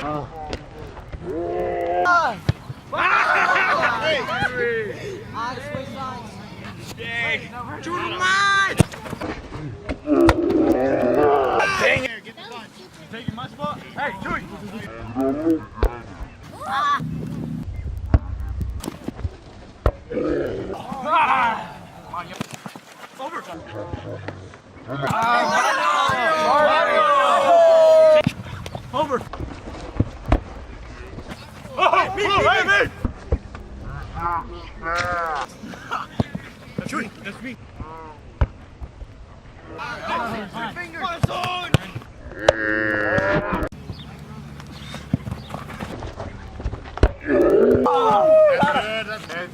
Dang it! Get the punch. You taking my spot? Hey, Chewy! Over! Over! Oh, me! Chewy, that's me. Fingers on! That's good.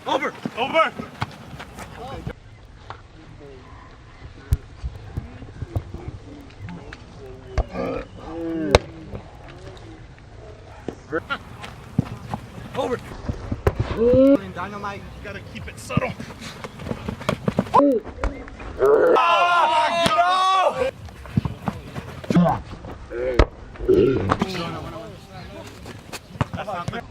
Over! Over! Over! Dynamite, you gotta keep it subtle. That's not good.